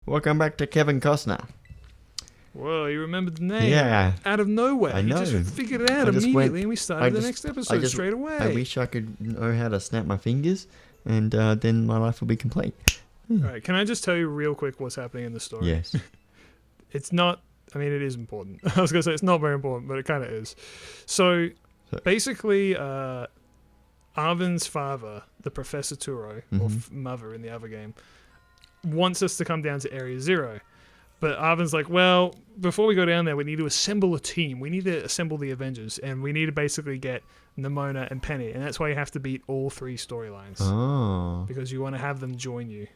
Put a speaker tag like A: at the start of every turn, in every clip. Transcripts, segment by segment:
A: Welcome back to Kevin Costner.
B: Whoa, you remembered the name?
A: Yeah.
B: Out of nowhere.
A: I know.
B: You just figured it out
A: I just
B: immediately
A: went-
B: and we started the next episode straight away.
A: I wish I could know how to snap my fingers, and then my life will be complete.
B: Alright, can I just tell you real quick what's happening in the story?
A: Yes.
B: It's not, I mean, it is important. I was going to say it's not very important, but it kind of is. So basically, Arven's father, the Professor Turo, or mother in the other game, wants us to come down to Area Zero. But Arven's like, well, before we go down there, we need to assemble a team. We need to assemble the Avengers, and we need to basically get Nimona and Penny. And that's why you have to beat all three storylines.
A: Oh.
B: Because you want to have them join you.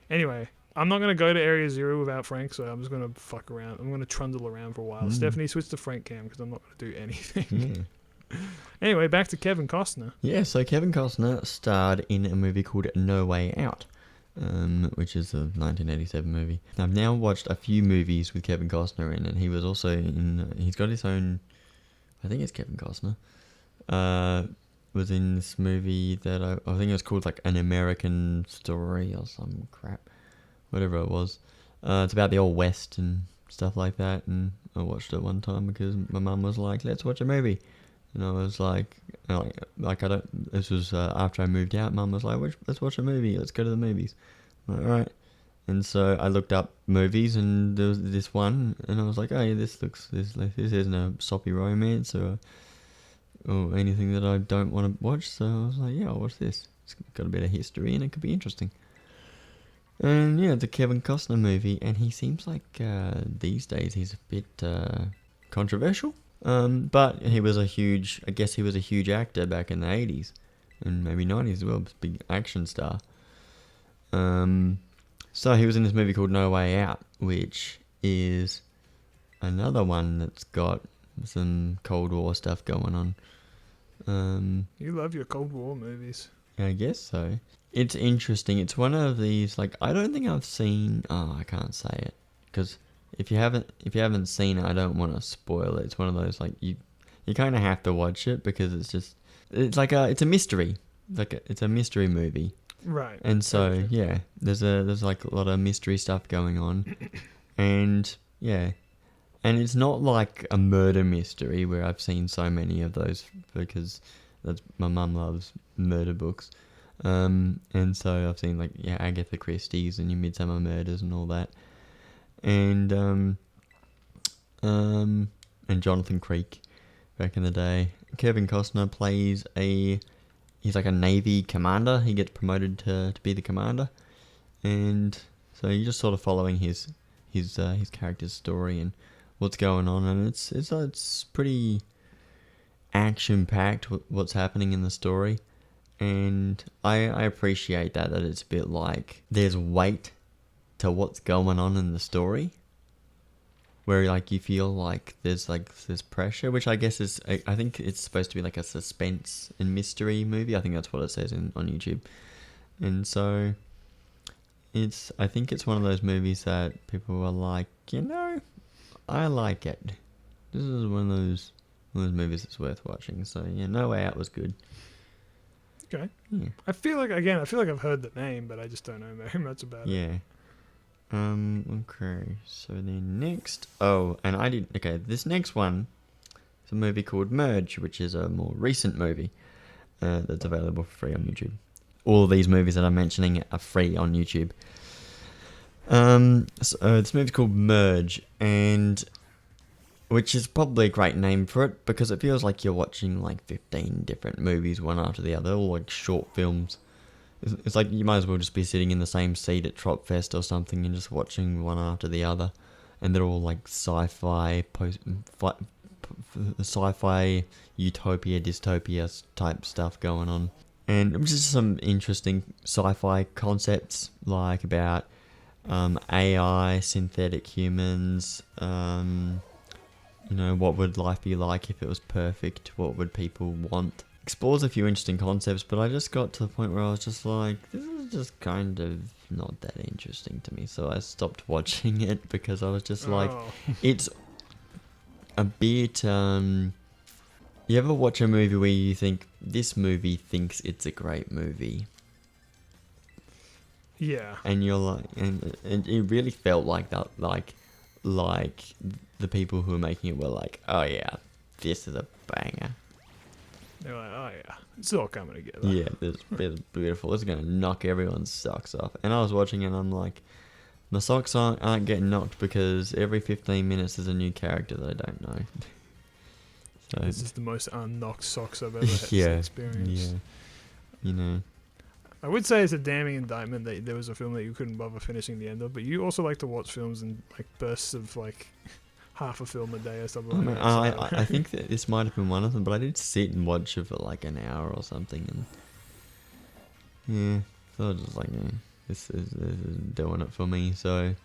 B: Anyway, I'm not going to go to Area Zero without Frank, so I'm just going to fuck around. I'm going to trundle around for a while. Stephanie, switch to Frank Cam, because I'm not going to do anything.
A: Yeah.
B: Anyway, back to Kevin Costner.
A: Yeah, so Kevin Costner starred in a movie called No Way Out, which is a 1987 movie. I've now watched a few movies with Kevin Costner in, and he was also in, he's got his own, I think it's Kevin Costner, was in this movie that I think it was called like An American Story or some crap, whatever it was. It's about the old West and stuff like that, and I watched it one time because my mum was like, let's watch a movie. And I was like I don't, this was after I moved out, Mum was like, let's watch a movie, let's go to the movies. I'm like, alright. And so I looked up movies, and there was this one, and I was like, oh yeah, this isn't a soppy romance or anything that I don't want to watch, so I was like, yeah, I'll watch this. It's got a bit of history and it could be interesting. And yeah, it's a Kevin Costner movie, and he seems like these days he's a bit controversial. But he was a huge actor back in the 80s and maybe 90s as well, big action star. So he was in this movie called No Way Out, which is another one that's got some Cold War stuff going on.
B: You love your Cold War movies.
A: I guess so. It's interesting. It's one of these, like, I don't think I've seen, I can't say it, because if you haven't seen it, I don't want to spoil it. It's one of those, like, you kind of have to watch it because it's a mystery. It's a mystery movie.
B: Right.
A: And so, yeah, there's like a lot of mystery stuff going on. And yeah. And it's not like a murder mystery where I've seen so many of those, because my mum loves murder books. And so I've seen, like, yeah, Agatha Christie's and your Midsummer Murders and all that. And Jonathan Creek back in the day. Kevin Costner plays he's like a Navy commander. He gets promoted to be the commander, and so you're just sort of following his character's story and what's going on, and it's pretty action packed what's happening in the story, and I appreciate that it's a bit like there's weight to what's going on in the story, where like you feel like there's pressure, which I guess is, I think it's supposed to be like a suspense and mystery movie. I think that's what it says on YouTube. And so I think it's one of those movies that people are like, I like it. This is one of those movies that's worth watching. So yeah, No Way Out was good.
B: Okay.
A: Yeah.
B: I feel like I've heard the name, but I just don't know very much about it.
A: Yeah. Okay, so then next... this next one is a movie called Merge, which is a more recent movie that's available for free on YouTube. All of these movies that I'm mentioning are free on YouTube. So this movie's called Merge, and which is probably a great name for it, because it feels like you're watching like 15 different movies, one after the other, all like short films. It's like you might as well just be sitting in the same seat at Trop Fest or something and just watching one after the other. And they're all like sci-fi, utopia, dystopia type stuff going on. And it was just some interesting sci-fi concepts, like about AI, synthetic humans, what would life be like if it was perfect? What would people want? Explores a few interesting concepts, but I just got to the point where I was just like, this is just kind of not that interesting to me, so I stopped watching it, because I was just like, it's a bit, you ever watch a movie where you think, this movie thinks it's a great movie?
B: Yeah.
A: And you're like, and it really felt like that, like the people who were making it were like, oh yeah, this is a banger.
B: They're like, oh yeah, it's all coming together.
A: Yeah, this is beautiful. It's gonna knock everyone's socks off. And I was watching it, and I'm like, my socks aren't getting knocked because every 15 minutes there's a new character that I don't know. So
B: This is the most unknocked socks I've ever had
A: yeah,
B: experienced.
A: you know.
B: I would say it's a damning indictment that there was a film that you couldn't bother finishing the end of, but you also like to watch films in like bursts of like half a film a day or something like that.
A: I think that this might have been one of them, but I did sit and watch it for like an hour or something, and yeah, so I was just like, yeah, this is doing it for me. So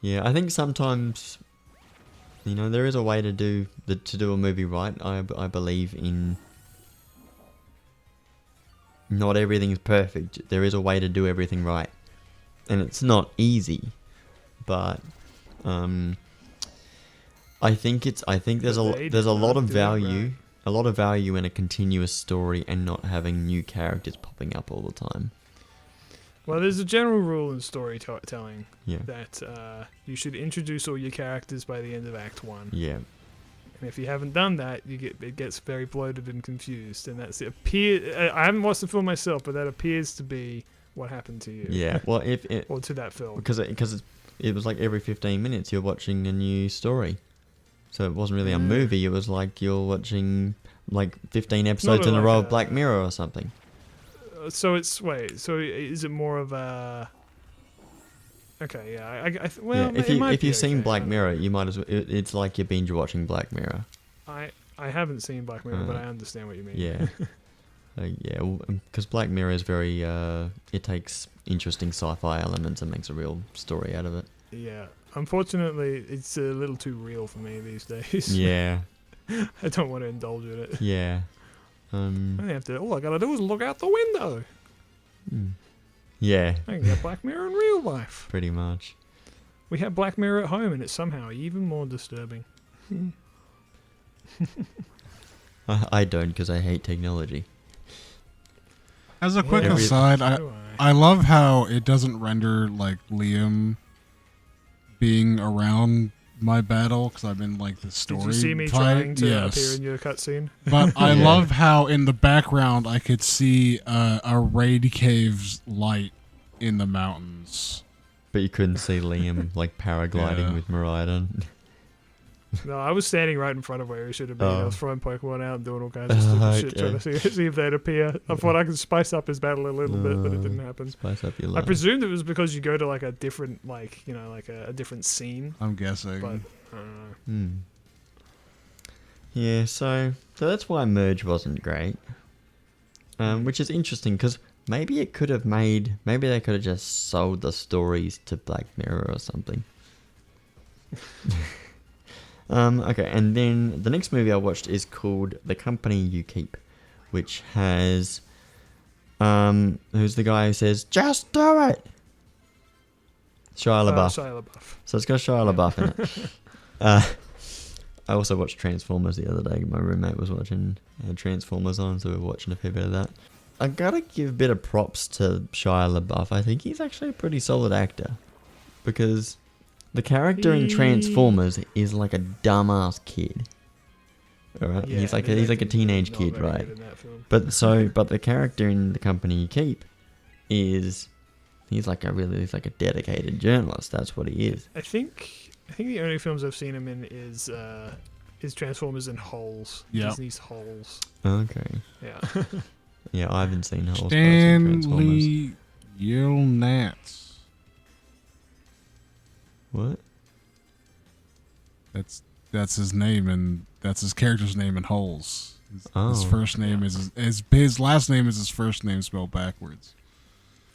A: yeah, I think sometimes, you know, there is a way to do a movie right. I believe in. Not everything is perfect. There is a way to do everything right, and it's not easy, but I think there's a lot of value, in a continuous story and not having new characters popping up all the time.
B: Well, there's a general rule in storytelling
A: Yeah.
B: that you should introduce all your characters by the end of Act 1.
A: Yeah.
B: And if you haven't done that, it gets very bloated and confused, and I haven't watched the film myself, but that appears to be what happened to you.
A: Yeah. Well,
B: or to that film.
A: Because it was like every 15 minutes you're watching a new story, so it wasn't really a movie. It was like you're watching like 15 episodes in a row of Black Mirror or something.
B: So is it more of a? Okay, yeah. Well,
A: yeah, if you've seen Black Mirror, you might as well. It's like you're binge watching Black Mirror.
B: I haven't seen Black Mirror, but I understand what you mean.
A: Yeah. Because Black Mirror is very. It takes interesting sci-fi elements and makes a real story out of it.
B: Yeah. Unfortunately, it's a little too real for me these days.
A: Yeah.
B: I don't want to indulge in it.
A: Yeah.
B: All I gotta do is look out the window.
A: Yeah.
B: I can get Black Mirror in real life.
A: Pretty much.
B: We have Black Mirror at home, and it's somehow even more disturbing.
A: I don't, because I hate technology.
C: As a quick aside, I love how it doesn't render like Liam being around my battle because I'm in like the story.
B: Did you see me trying to appear in your cutscene?
C: But I love how in the background I could see a raid cave's light in the mountains.
A: But you couldn't see Liam like paragliding with Miraidon.
B: No, I was standing right in front of where he should have been. I was throwing Pokemon out and doing all kinds of stupid shit, trying to see if they'd appear. I thought I could spice up his battle a little bit, but it didn't happen.
A: Spice up your life.
B: I presumed it was because you go to like a different, like, you know, like a different scene.
C: I'm guessing.
B: But I don't know.
A: Yeah, so that's why Merge wasn't great. Which is interesting because maybe they could have just sold the stories to Black Mirror or something. Okay, and then the next movie I watched is called The Company You Keep, which has, who's the guy who says, "Just do it"? Shia La Beouf.
B: Shia La Beouf.
A: So it's got Shia La Beouf in it. I also watched Transformers the other day. My roommate was watching Transformers on, so we were watching a fair bit of that. I gotta give a bit of props to Shia La Beouf. I think he's actually a pretty solid actor, because the character in Transformers is like a dumbass kid. Alright?
B: Yeah,
A: he's like a teenage kid, right? But the character in The Company You Keep he's like a dedicated journalist. That's what he is.
B: I think the only films I've seen him in is Transformers and Holes.
C: Yep.
B: Disney's Holes.
A: Okay.
B: Yeah.
A: Yeah, I haven't seen Holes.
C: Stanley Yelnats.
A: What?
C: That's his name, and that's his character's name in Holes. His first name is his last name is his first name spelled backwards.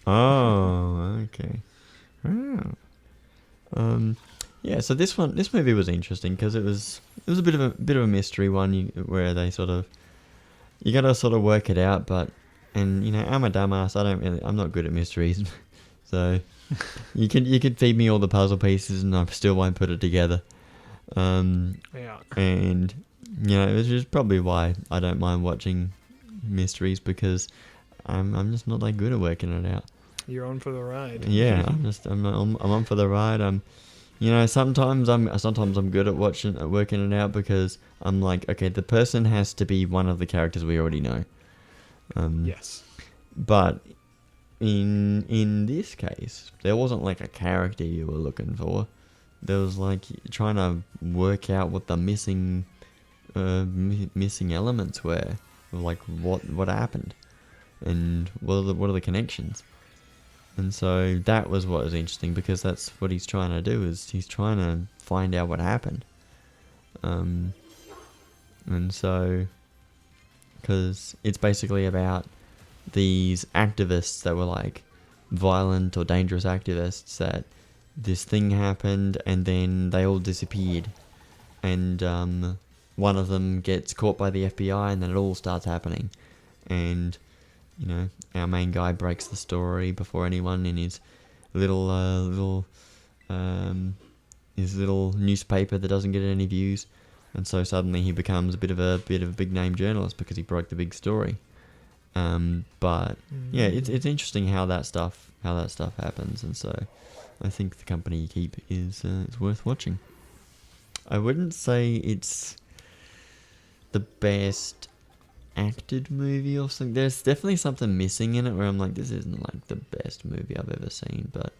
A: Oh, okay. Oh. Yeah. So this movie was interesting because it was a bit of a mystery one where they you gotta sort of work it out, and you know, I'm a dumbass. I'm not good at mysteries, so. You could feed me all the puzzle pieces and I still won't put it together.
B: Yeah.
A: And you know, which is probably why I don't mind watching mysteries, because I'm just not that good at working it out.
B: You're on for the ride.
A: Yeah, I'm on for the ride. Sometimes I'm good at working it out because I'm like, okay, the person has to be one of the characters we already know.
B: Yes.
A: But in this case, there wasn't like a character you were looking for. There was like trying to work out what the missing elements were, like what happened, and what are the connections. And so that was what was interesting, because that's what he's trying to do, is he's trying to find out what happened. And so, because it's basically about these activists that were like violent or dangerous activists, that this thing happened and then they all disappeared. And one of them gets caught by the FBI, and then it all starts happening. And our main guy breaks the story before anyone in his little newspaper that doesn't get any views, and so suddenly he becomes a bit of a big name journalist because he broke the big story. But yeah, it's interesting how that stuff happens, and so I think The Company You Keep is worth watching. I wouldn't say it's the best acted movie or something. There's definitely something missing in it where I'm like, this isn't like the best movie I've ever seen. But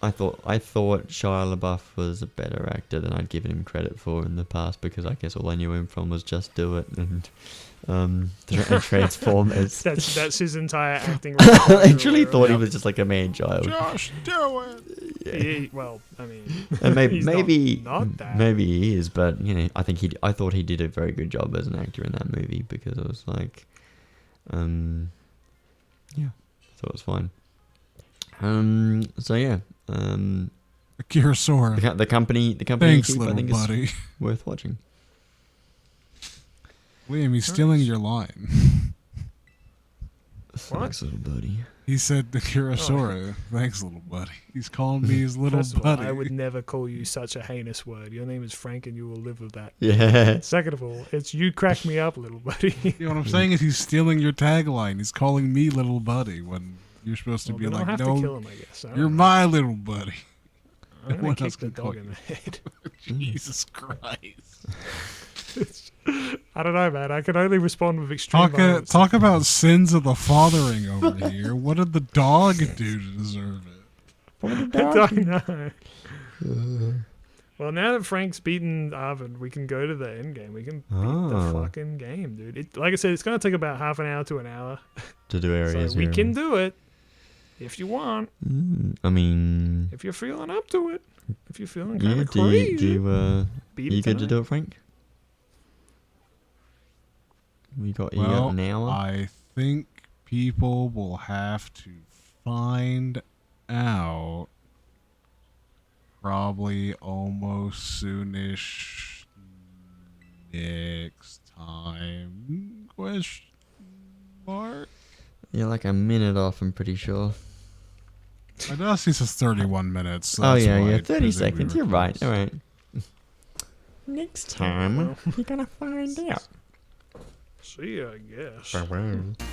A: I thought Shia La Beouf was a better actor than I'd given him credit for in the past, because I guess all I knew him from was Just Do It and Transformers.
B: That's his entire acting.
A: I literally thought he was just like a man child.
C: Just do it.
B: Yeah. Well, I mean,
A: And maybe
B: not that.
A: maybe he is, but I thought he did a very good job as an actor in that movie, because it was like, I thought it was fine. So yeah,
C: Akirasora.
A: the company.
C: Thanks,
A: Keep,
C: little
A: I think
C: buddy.
A: is worth watching.
C: Liam, he's stealing your line.
A: Thanks, little buddy.
C: He said Akirasora. Thanks, little buddy. He's calling me his little
B: First of all,
C: buddy.
B: I would never call you such a heinous word. Your name is Frank, and you will live with that.
A: Yeah.
B: Second of all, it's you crack me up, little buddy.
C: You know what I'm saying is he's stealing your tagline. He's calling me little buddy when you're supposed to be
B: then
C: like,
B: I'll have
C: no,
B: to kill him, I guess.
C: you're my little buddy.
B: I'm gonna
C: What
B: kick
C: else
B: the
C: can call
B: dog in
C: you?
B: the head.
C: Jesus Christ.
B: I don't know, man. I can only respond with extreme violence.
C: Talk about sins of the fathering over here. What did the dog do to deserve it?
B: I don't know. Well, now that Frank's beaten Arven, we can go to the end game. We can beat the fucking game, dude. Like I said, it's going to take about half an hour to an hour.
A: To do Area
B: So we
A: Zero.
B: can do it if you want.
A: I mean,
B: If you're feeling up to it. If you're feeling kind
A: yeah.
B: of
A: Do
B: crazy.
A: you
B: beat
A: you
B: it
A: good to
B: tonight.
A: do it, Frank? You got
C: Well,
A: an hour.
C: I think people will have to find out probably almost soonish next time. Question mark?
A: You're like a minute off, I'm pretty sure.
C: I know he says 31 minutes. So
A: Oh
C: that's
A: yeah,
C: why
A: yeah,
C: I
A: 30
C: presume we
A: seconds.
C: were
A: You're right.
C: close.
A: All right. Next time, you're gonna find out.
B: See ya, I guess.
A: Bye-bye.